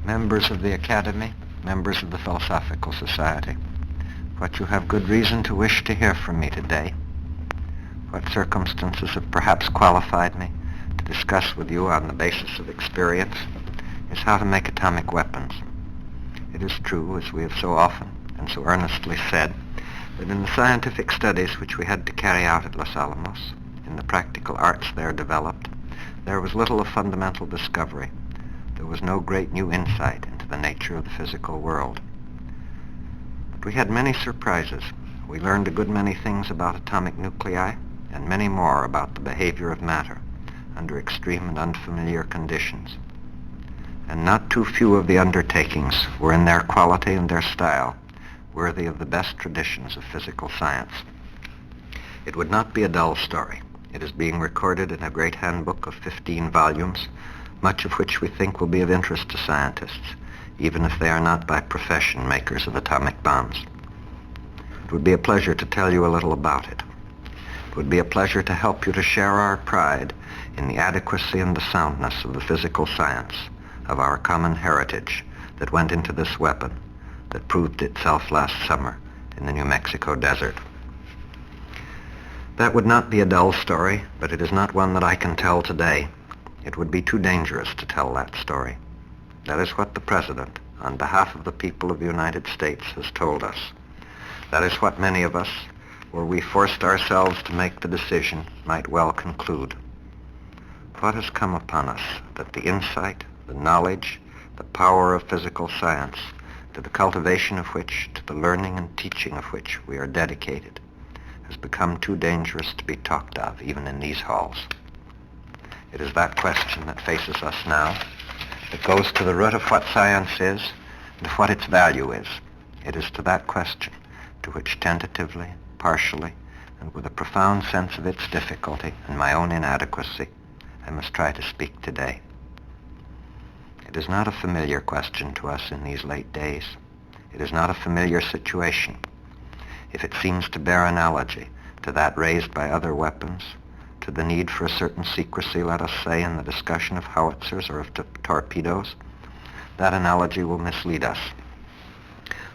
members of the Academy, members of the Philosophical Society, what you have good reason to wish to hear from me today, what circumstances have perhaps qualified me to discuss with you on the basis of experience, is how to make atomic weapons. It is true, as we have so often and so earnestly said, that in the scientific studies which we had to carry out at Los Alamos, in the practical arts there developed, there was little of fundamental discovery. There was no great new insight into the nature of the physical world. But we had many surprises. We learned a good many things about atomic nuclei, and many more about the behavior of matter under extreme and unfamiliar conditions. And not too few of the undertakings were in their quality and their style worthy of the best traditions of physical science. It would not be a dull story. It is being recorded in a great handbook of 15 volumes, much of which we think will be of interest to scientists, even if they are not by profession makers of atomic bombs. It would be a pleasure to tell you a little about it. It would be a pleasure to help you to share our pride in the adequacy and the soundness of the physical science of our common heritage that went into this weapon that proved itself last summer in the New Mexico desert. That would not be a dull story, but it is not one that I can tell today. It would be too dangerous to tell that story. That is what the President, on behalf of the people of the United States, has told us. That is what many of us, were we forced ourselves to make the decision, might well conclude. What has come upon us that the insight, the knowledge, the power of physical science, to the cultivation of which, to the learning and teaching of which we are dedicated, has become too dangerous to be talked of, even in these halls. It is that question that faces us now, that goes to the root of what science is and of what its value is. It is to that question to which tentatively, partially, and with a profound sense of its difficulty and my own inadequacy, I must try to speak today. It is not a familiar question to us in these late days. It is not a familiar situation. If it seems to bear analogy to that raised by other weapons, to the need for a certain secrecy, let us say, in the discussion of howitzers or of torpedoes, that analogy will mislead us.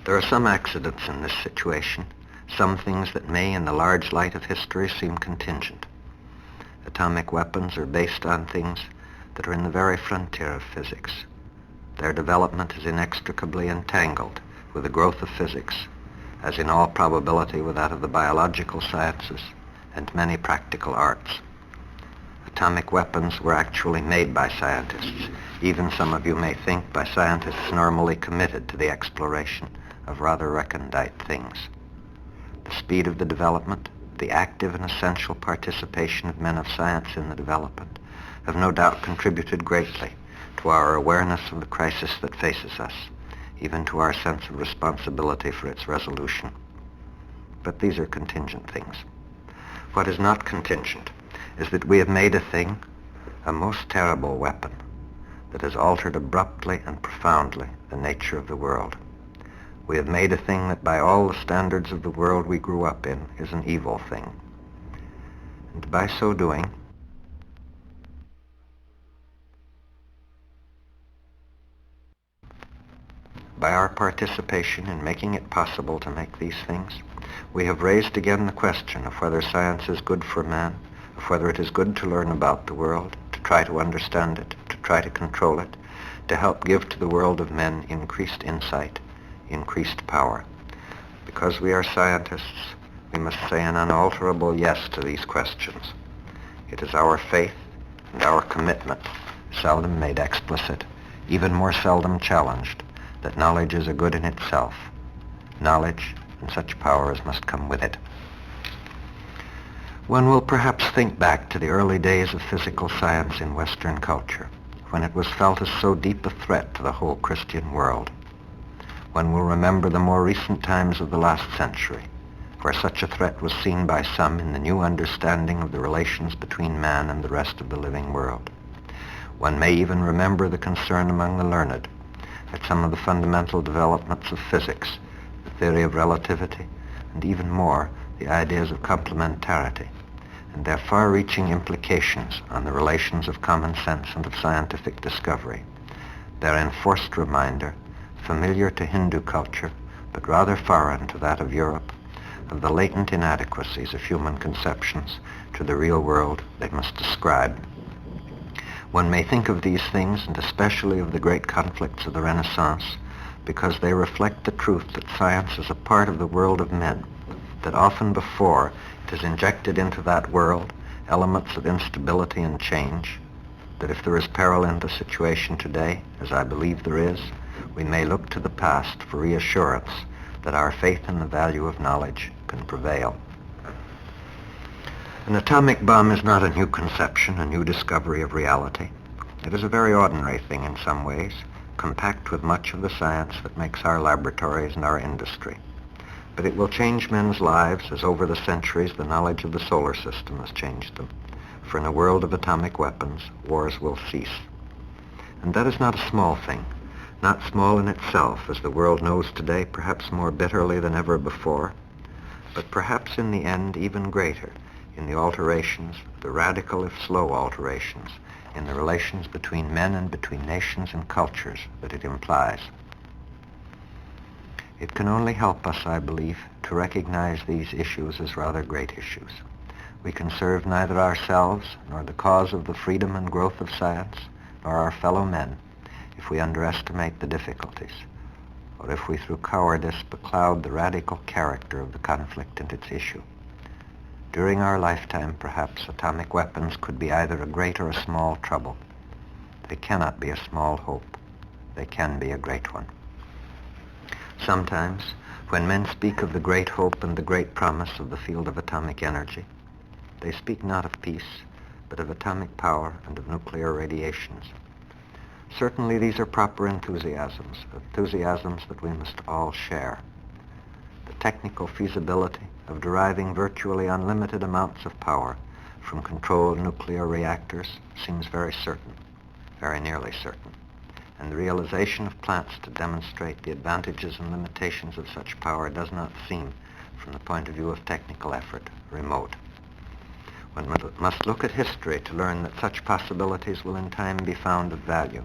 There are some accidents in this situation, some things that may, in the large light of history, seem contingent. Atomic weapons are based on things that are in the very frontier of physics. Their development is inextricably entangled with the growth of physics, as in all probability with that of the biological sciences and many practical arts. Atomic weapons were actually made by scientists, even some of you may think by scientists normally committed to the exploration of rather recondite things. The speed of the development, the active and essential participation of men of science in the development, have no doubt contributed greatly to our awareness of the crisis that faces us, even to our sense of responsibility for its resolution. But these are contingent things. What is not contingent is that we have made a thing, a most terrible weapon, that has altered abruptly and profoundly the nature of the world. We have made a thing that by all the standards of the world we grew up in is an evil thing. And by so doing, by our participation in making it possible to make these things, we have raised again the question of whether science is good for man, of whether it is good to learn about the world, to try to understand it, to try to control it, to help give to the world of men increased insight, increased power. Because we are scientists, we must say an unalterable yes to these questions. It is our faith and our commitment, seldom made explicit, even more seldom challenged, that knowledge is a good in itself. Knowledge and such power as must come with it. One will perhaps think back to the early days of physical science in Western culture, when it was felt as so deep a threat to the whole Christian world. One will remember the more recent times of the last century, where such a threat was seen by some in the new understanding of the relations between man and the rest of the living world. One may even remember the concern among the learned at some of the fundamental developments of physics, the theory of relativity, and even more, the ideas of complementarity, and their far-reaching implications on the relations of common sense and of scientific discovery, their enforced reminder, familiar to Hindu culture, but rather foreign to that of Europe, of the latent inadequacies of human conceptions to the real world they must describe. One may think of these things, and especially of the great conflicts of the Renaissance, because they reflect the truth that science is a part of the world of men, that often before it has injected into that world elements of instability and change, that if there is peril in the situation today, as I believe there is, we may look to the past for reassurance that our faith in the value of knowledge can prevail. An atomic bomb is not a new conception, a new discovery of reality. It is a very ordinary thing in some ways, compact with much of the science that makes our laboratories and our industry. But it will change men's lives as over the centuries the knowledge of the solar system has changed them. For in a world of atomic weapons, wars will cease. And that is not a small thing, not small in itself, as the world knows today, perhaps more bitterly than ever before, but perhaps in the end even greater in the alterations, the radical if slow alterations, in the relations between men and between nations and cultures that it implies. It can only help us, I believe, to recognize these issues as rather great issues. We can serve neither ourselves nor the cause of the freedom and growth of science, nor our fellow men, if we underestimate the difficulties, or if we through cowardice becloud the radical character of the conflict and its issue. During our lifetime, perhaps, atomic weapons could be either a great or a small trouble. They cannot be a small hope. They can be a great one. Sometimes, when men speak of the great hope and the great promise of the field of atomic energy, they speak not of peace, but of atomic power and of nuclear radiations. Certainly these are proper enthusiasms that we must all share. The technical feasibility of deriving virtually unlimited amounts of power from controlled nuclear reactors seems very certain, very nearly certain. And the realization of plants to demonstrate the advantages and limitations of such power does not seem, from the point of view of technical effort, remote. One must look at history to learn that such possibilities will in time be found of value,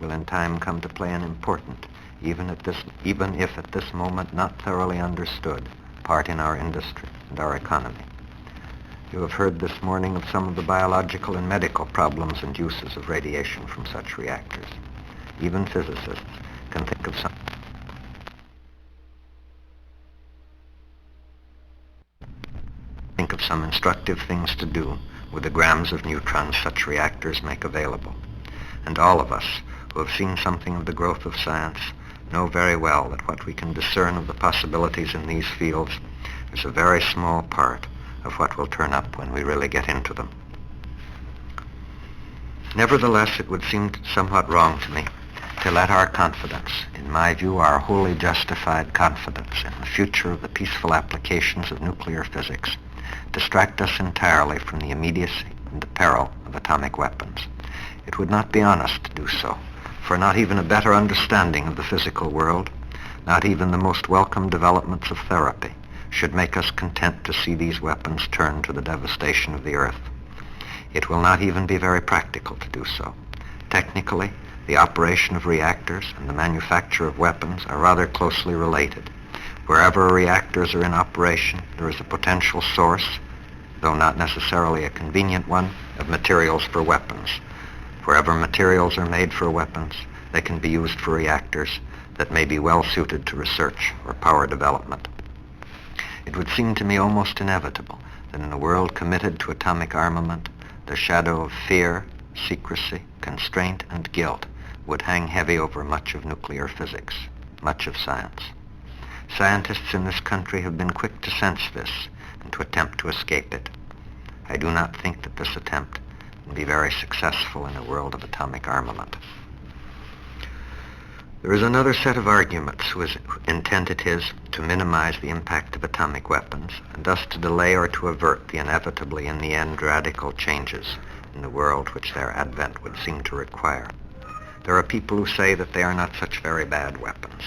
will in time come to play an important, even if at this moment not thoroughly understood, part in our industry and our economy. You have heard this morning of some of the biological and medical problems and uses of radiation from such reactors. Even physicists can think of some instructive things to do with the grams of neutrons such reactors make available. And all of us who have seen something of the growth of science know very well that what we can discern of the possibilities in these fields is a very small part of what will turn up when we really get into them. Nevertheless, it would seem somewhat wrong to me to let our confidence, in my view our wholly justified confidence in the future of the peaceful applications of nuclear physics, distract us entirely from the immediacy and the peril of atomic weapons. It would not be honest to do so, for not even a better understanding of the physical world, not even the most welcome developments of therapy, should make us content to see these weapons turn to the devastation of the earth. It will not even be very practical to do so. Technically, the operation of reactors and the manufacture of weapons are rather closely related. Wherever reactors are in operation, there is a potential source, though not necessarily a convenient one, of materials for weapons. Wherever materials are made for weapons, they can be used for reactors that may be well suited to research or power development. It would seem to me almost inevitable that in a world committed to atomic armament, the shadow of fear, secrecy, constraint, and guilt would hang heavy over much of nuclear physics, much of science. Scientists in this country have been quick to sense this and to attempt to escape it. I do not think that this attempt can be very successful in a world of atomic armament. There is another set of arguments whose intent it is to minimize the impact of atomic weapons and thus to delay or to avert the inevitably in the end radical changes in the world which their advent would seem to require. There are people who say that they are not such very bad weapons.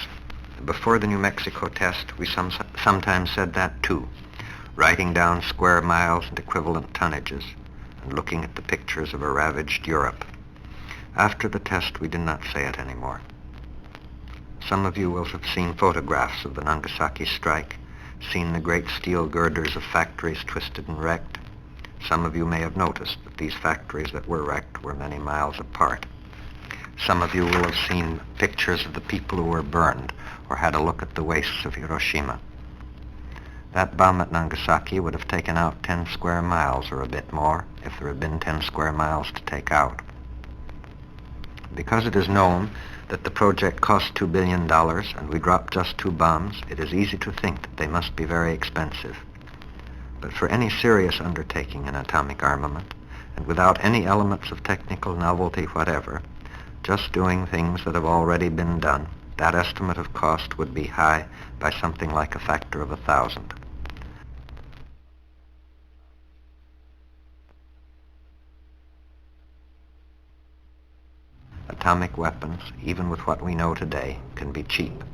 Before the New Mexico test, we sometimes said that too, writing down square miles and equivalent tonnages and looking at the pictures of a ravaged Europe. After the test, we did not say it anymore. Some of you will have seen photographs of the Nagasaki strike, seen the great steel girders of factories twisted and wrecked. Some of you may have noticed that these factories that were wrecked were many miles apart. Some of you will have seen pictures of the people who were burned or had a look at the wastes of Hiroshima. That bomb at Nagasaki would have taken out 10 square miles or a bit more if there had been 10 square miles to take out. Because it is known that the project cost $2 billion and we dropped just 2 bombs, it is easy to think that they must be very expensive. But for any serious undertaking in atomic armament, and without any elements of technical novelty whatever, just doing things that have already been done, that estimate of cost would be high by something like a factor of 1,000. Atomic weapons, even with what we know today, can be cheap.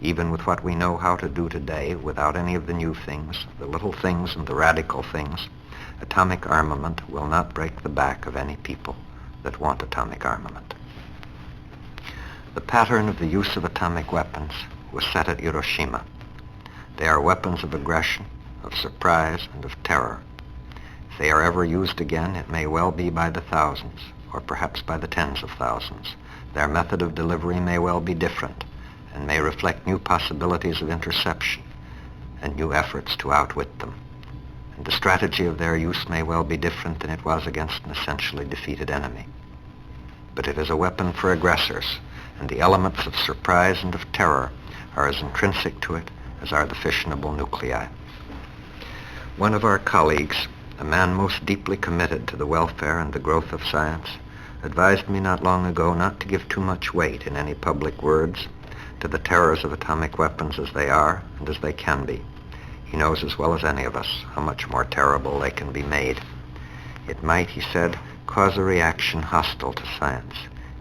Even with what we know how to do today, without any of the new things, the little things and the radical things, atomic armament will not break the back of any people that want atomic armament. The pattern of the use of atomic weapons was set at Hiroshima. They are weapons of aggression, of surprise, and of terror. If they are ever used again, it may well be by the thousands, or perhaps by the tens of thousands. Their method of delivery may well be different, and may reflect new possibilities of interception and new efforts to outwit them. And the strategy of their use may well be different than it was against an essentially defeated enemy. But it is a weapon for aggressors, and the elements of surprise and of terror are as intrinsic to it as are the fissionable nuclei. One of our colleagues, a man most deeply committed to the welfare and the growth of science, advised me not long ago not to give too much weight in any public words to the terrors of atomic weapons as they are and as they can be. He knows as well as any of us how much more terrible they can be made. It might, he said, cause a reaction hostile to science.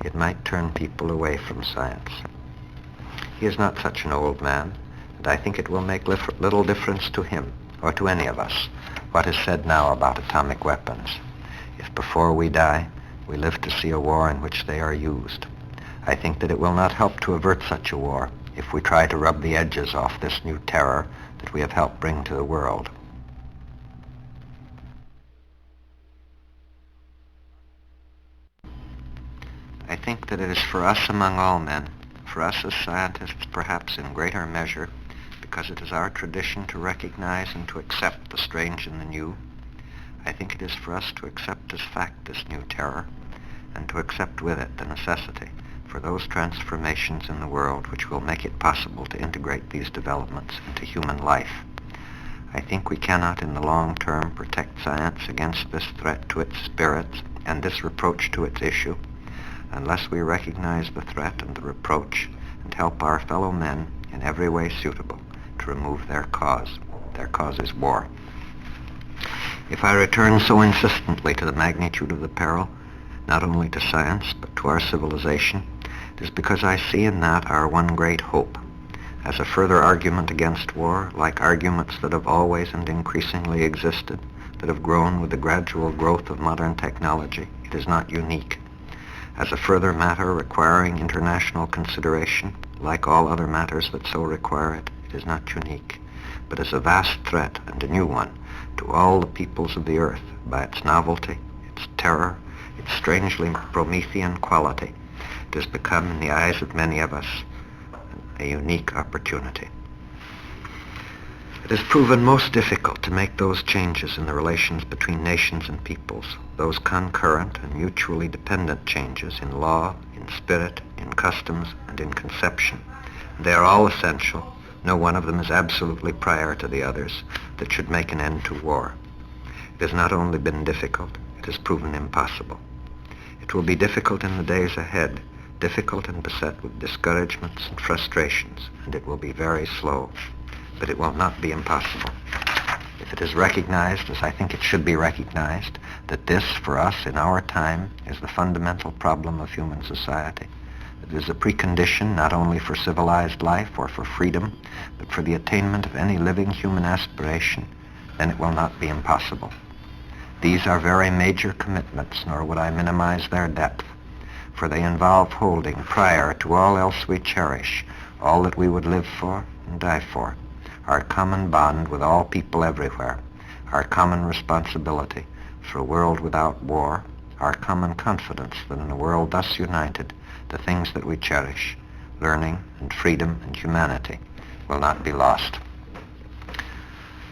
It might turn people away from science. He is not such an old man, and I think it will make little difference to him, or to any of us, what is said now about atomic weapons, if before we die, we live to see a war in which they are used. I think that it will not help to avert such a war if we try to rub the edges off this new terror that we have helped bring to the world. I think that it is for us among all men, for us as scientists perhaps in greater measure, because it is our tradition to recognize and to accept the strange and the new. I think it is for us to accept as fact this new terror, and to accept with it the necessity for those transformations in the world which will make it possible to integrate these developments into human life. I think we cannot in the long term protect science against this threat to its spirits and this reproach to its issue, unless we recognize the threat and the reproach and help our fellow men in every way suitable to remove their cause. Their cause is war. If I return so insistently to the magnitude of the peril, not only to science, but to our civilization, it is because I see in that our one great hope. As a further argument against war, like arguments that have always and increasingly existed, that have grown with the gradual growth of modern technology, it is not unique. As a further matter requiring international consideration, like all other matters that so require it, it is not unique, but as a vast threat and a new one to all the peoples of the earth by its novelty, its terror, its strangely Promethean quality. It has become, in the eyes of many of us, a unique opportunity. It has proven most difficult to make those changes in the relations between nations and peoples, those concurrent and mutually dependent changes in law, in spirit, in customs, and in conception. They are all essential. No one of them is absolutely prior to the others that should make an end to war. It has not only been difficult, it has proven impossible. It will be difficult in the days ahead, difficult and beset with discouragements and frustrations, and it will be very slow, but it will not be impossible. If it is recognized, as I think it should be recognized, that this, for us in our time, is the fundamental problem of human society, it is a precondition not only for civilized life or for freedom, but for the attainment of any living human aspiration, then it will not be impossible. These are very major commitments, nor would I minimize their depth. for they involve holding prior to all else we cherish, all that we would live for and die for, our common bond with all people everywhere, our common responsibility for a world without war, our common confidence that in a world thus united, the things that we cherish, learning and freedom and humanity, will not be lost.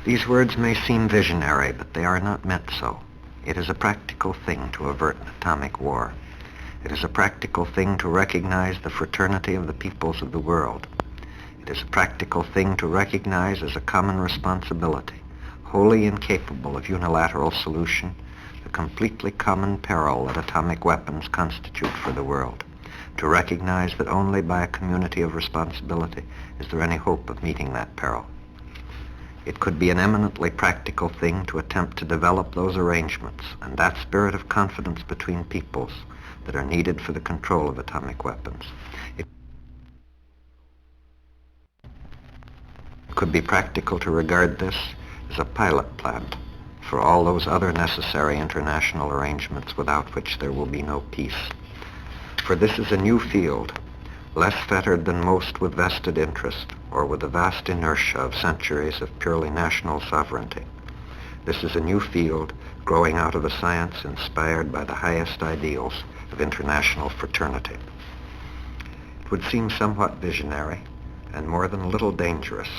These words may seem visionary, but they are not meant so. It is a practical thing to avert an atomic war. It is a practical thing to recognize the fraternity of the peoples of the world. It is a practical thing to recognize as a common responsibility, wholly incapable of unilateral solution, the completely common peril that atomic weapons constitute for the world. To recognize that only by a community of responsibility is there any hope of meeting that peril. It could be an eminently practical thing to attempt to develop those arrangements and that spirit of confidence between peoples that are needed for the control of atomic weapons. It could be practical to regard this as a pilot plant for all those other necessary international arrangements without which there will be no peace. For this is a new field, less fettered than most with vested interest or with the vast inertia of centuries of purely national sovereignty. This is a new field growing out of a science inspired by the highest ideals of international fraternity. It would seem somewhat visionary and more than a little dangerous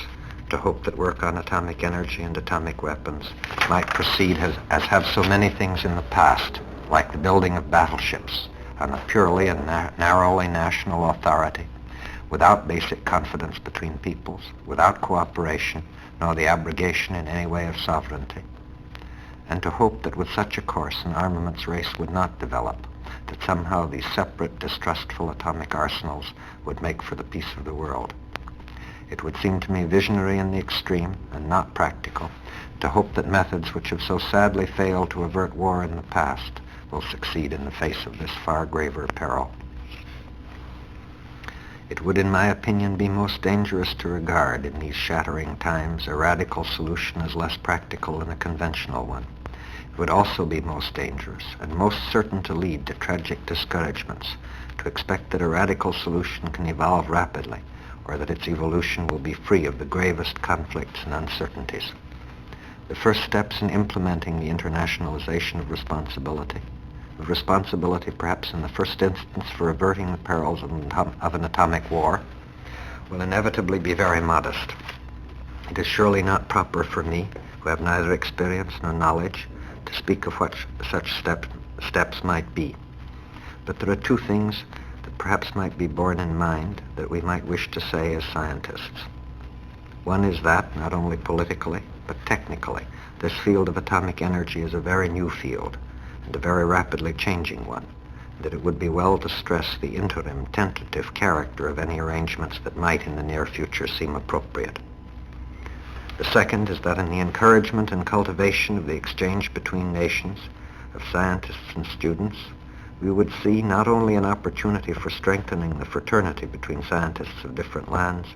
to hope that work on atomic energy and atomic weapons might proceed as have so many things in the past, like the building of battleships on a purely and narrowly national authority, without basic confidence between peoples, without cooperation, nor the abrogation in any way of sovereignty. And to hope that with such a course an armaments race would not develop, that somehow these separate, distrustful atomic arsenals would make for the peace of the world. It would seem to me visionary in the extreme and not practical to hope that methods which have so sadly failed to avert war in the past will succeed in the face of this far graver peril. It would, in my opinion, be most dangerous to regard in these shattering times a radical solution as less practical than a conventional one. It would also be most dangerous and most certain to lead to tragic discouragements to expect that a radical solution can evolve rapidly, or that its evolution will be free of the gravest conflicts and uncertainties. The first steps in implementing the internationalization of responsibility perhaps in the first instance for averting the perils of an atomic war, will inevitably be very modest. It is surely not proper for me, who have neither experience nor knowledge, to speak of what such steps might be. But there are two things that perhaps might be borne in mind that we might wish to say as scientists. One is that, not only politically, but technically, this field of atomic energy is a very new field, and a very rapidly changing one, that it would be well to stress the interim, tentative character of any arrangements that might in the near future seem appropriate. The second is that in the encouragement and cultivation of the exchange between nations, of scientists and students, we would see not only an opportunity for strengthening the fraternity between scientists of different lands,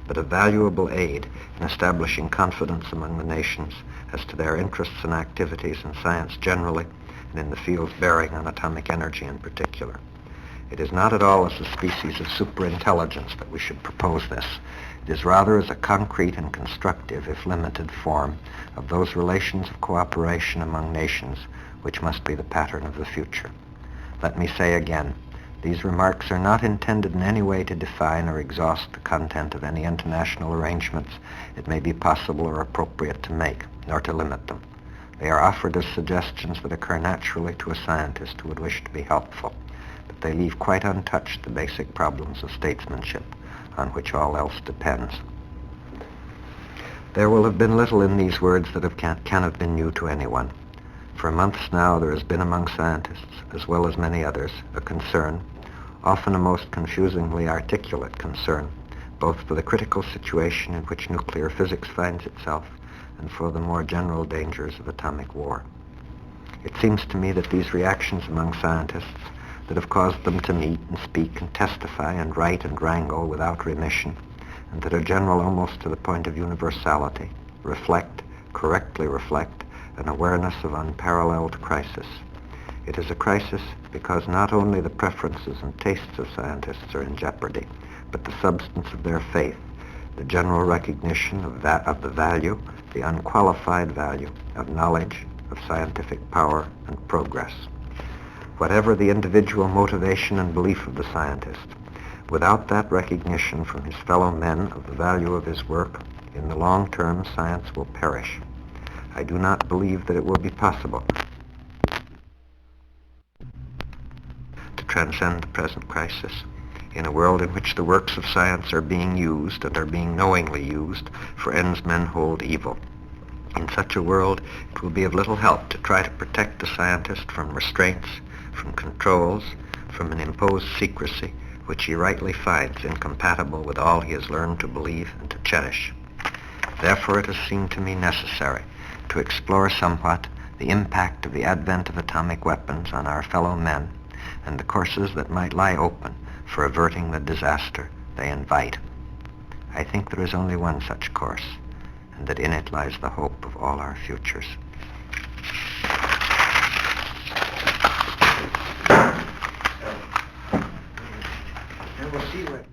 but a valuable aid in establishing confidence among the nations as to their interests and activities in science generally, and in the fields bearing on atomic energy in particular. It is not at all as a species of superintelligence that we should propose this. It is rather as a concrete and constructive, if limited, form of those relations of cooperation among nations which must be the pattern of the future. Let me say again, these remarks are not intended in any way to define or exhaust the content of any international arrangements it may be possible or appropriate to make, nor to limit them. They are offered as suggestions that occur naturally to a scientist who would wish to be helpful, but they leave quite untouched the basic problems of statesmanship, on which all else depends. There will have been little in these words that can have been new to anyone. For months now there has been among scientists, as well as many others, a concern, often a most confusingly articulate concern, both for the critical situation in which nuclear physics finds itself and for the more general dangers of atomic war. It seems to me that these reactions among scientists that have caused them to meet and speak and testify and write and wrangle without remission, and that are general almost to the point of universality, correctly reflect, an awareness of unparalleled crisis. It is a crisis because not only the preferences and tastes of scientists are in jeopardy, but the substance of their faith, the general recognition of the value, the unqualified value of knowledge, of scientific power and progress. Whatever the individual motivation and belief of the scientist, without that recognition from his fellow men of the value of his work, in the long term science will perish. I do not believe that it will be possible to transcend the present crisis in a world in which the works of science are being used, and are being knowingly used, for ends men hold evil. In such a world, it will be of little help to try to protect the scientist from restraints, from controls, from an imposed secrecy which he rightly finds incompatible with all he has learned to believe and to cherish. Therefore, it has seemed to me necessary to explore somewhat the impact of the advent of atomic weapons on our fellow men, and the courses that might lie open for averting the disaster they invite. I think there is only one such course, and that in it lies the hope of all our futures. And we'll see what